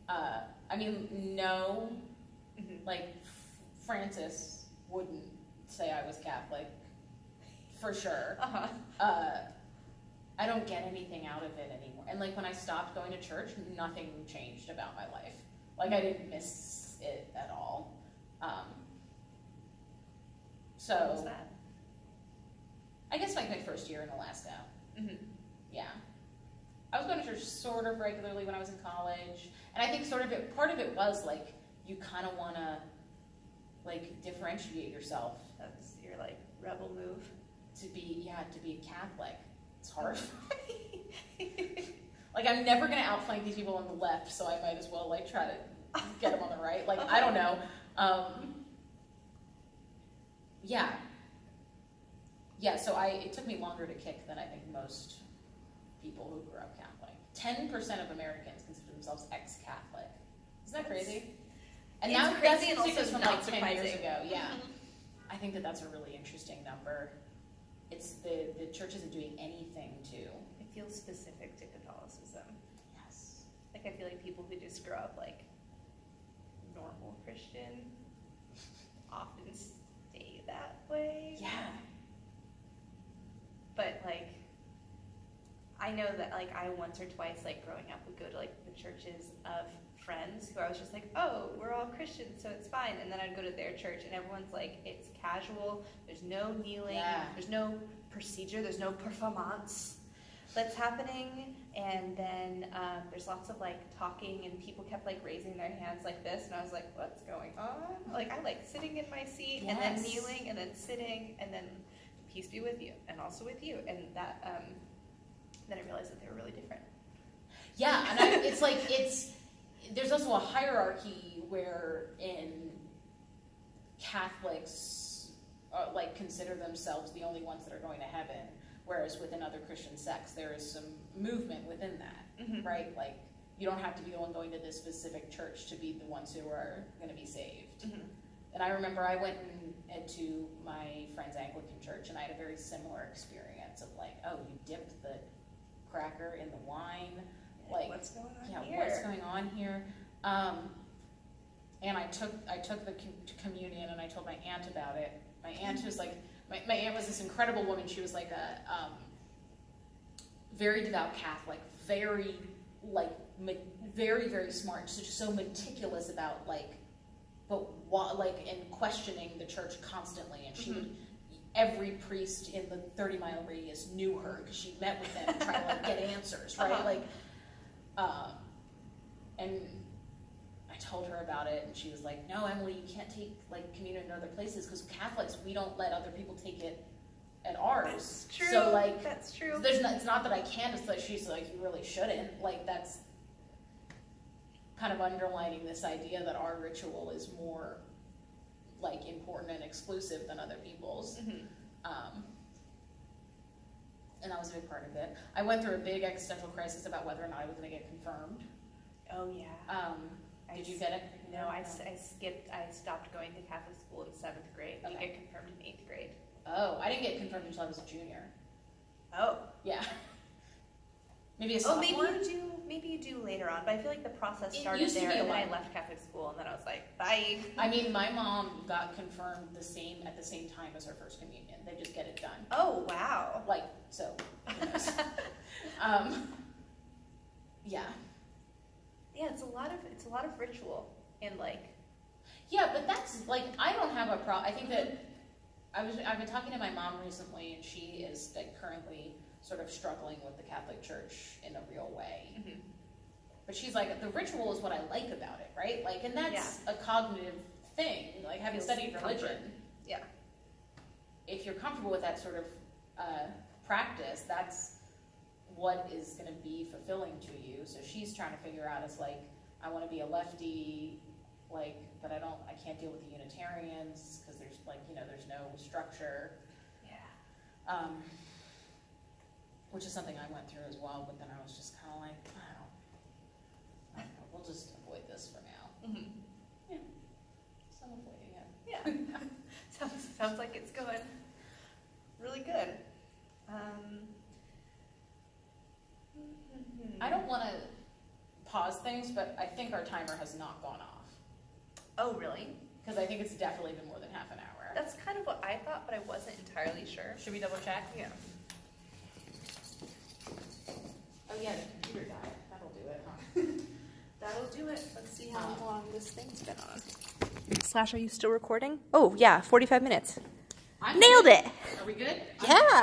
I mean, no, like, Francis wouldn't say I was Catholic, for sure. I don't get anything out of it anymore. And, like, when I stopped going to church, nothing changed about my life. Like, I didn't miss it at all. So, what was that? I guess like my first year in Alaska. Yeah. I was going to church sort of regularly when I was in college. And I think part of it was, like, you kind of want to, like, differentiate yourself. That's your, like, rebel move. To be a Catholic. It's hard. Like, I'm never going to outflank these people on the left, so I might as well, like, try to get them on the right. Like, I don't know. Yeah, so it took me longer to kick than I think most people who grew up Catholic. 10% of Americans consider themselves ex-Catholic. Isn't that crazy? And now that's statistics from like 10 years ago. Yeah. I think that's a really interesting number. It's the church isn't doing anything to. It feels specific to Catholicism. Yes. Like, I feel like people who just grow up like normal Christian often stay that way. Yeah. But, like, I know that, like, I once or twice, like, growing up would go to, like, the churches of friends who I was just like, oh, we're all Christians, so it's fine. And then I'd go to their church, and everyone's like, it's casual, there's no kneeling, there's no procedure, there's no performance that's happening. And then there's lots of, like, talking, and people kept, like, raising their hands like this, and I was like, what's going on? Like, I like sitting in my seat, and then kneeling, and then sitting, and then peace be with you, and also with you. And that, then I realized that they were really different. Yeah, and it's like, there's also a hierarchy wherein Catholics like consider themselves the only ones that are going to heaven, whereas within other Christian sects there is some movement within that, right? Like, you don't have to be the one going to this specific church to be the ones who are going to be saved. And I remember I went into my friend's Anglican church, and I had a very similar experience of, like, oh, you dipped the cracker in the wine. Like, what's going on here? Yeah, what's going on here? And I took the communion, and I told my aunt about it. My aunt was like, my aunt was this incredible woman. She was like a very devout Catholic, very, like, very, very smart, just so meticulous about, like, and questioning the church constantly. And she would, every priest in the 30-mile radius knew her because she met with them and tried to, like, get answers, right? Like, and I told her about it, and she was like, no, Emily, you can't take, like, communion in other places, because Catholics, we don't let other people take it at ours. That's true. So, like, that's true. It's not that I can't, it's like, she's like, you really shouldn't. Like, that's kind of underlining this idea that our ritual is more, like, important and exclusive than other people's. And that was a big part of it. I went through a big existential crisis about whether or not I was going to get confirmed. Oh, yeah. Did you get it? No, I stopped going to Catholic school in 7th grade. You get confirmed in 8th grade. Oh, I didn't get confirmed until I was a junior. Oh. Yeah. Maybe a sophomore? Maybe you do later on, but I feel like the process started there, and then I left Catholic school, and then I was like, bye. I mean, my mom got confirmed at the same time as her first communion. They just get it done. Oh, wow. Like, so, who knows? Yeah. Yeah, it's a lot of ritual, and, like. Yeah, but that's, like, I don't have a problem. I think that I've been talking to my mom recently, and she is, like, currently sort of struggling with the Catholic Church in a real way. But she's like, the ritual is what I like about it, right? Like, and that's a cognitive thing, like, having studied religion. Yeah. If you're comfortable with that sort of practice, that's what is going to be fulfilling to you. So she's trying to figure out, is like, I want to be a lefty, like, but I can't deal with the Unitarians because there's, like, you know, there's no structure. Yeah. Which is something I went through as well, but then I was just kind of like, I don't know, we'll just avoid this for now. Yeah. So I'm avoiding it. Yeah. Sounds like it's going really good. I don't want to pause things but I think our timer has not gone off. Oh, really? Because I think it's definitely been more than half an hour. That's kind of what I thought, but I wasn't entirely sure. Should we double check? Yeah. Oh yeah, the computer died. That'll do it, huh? That'll do it. Let's see how long this thing's been on. Slash, are you still recording? Oh, yeah, 45 minutes. Nailed it! Are we good? Yeah!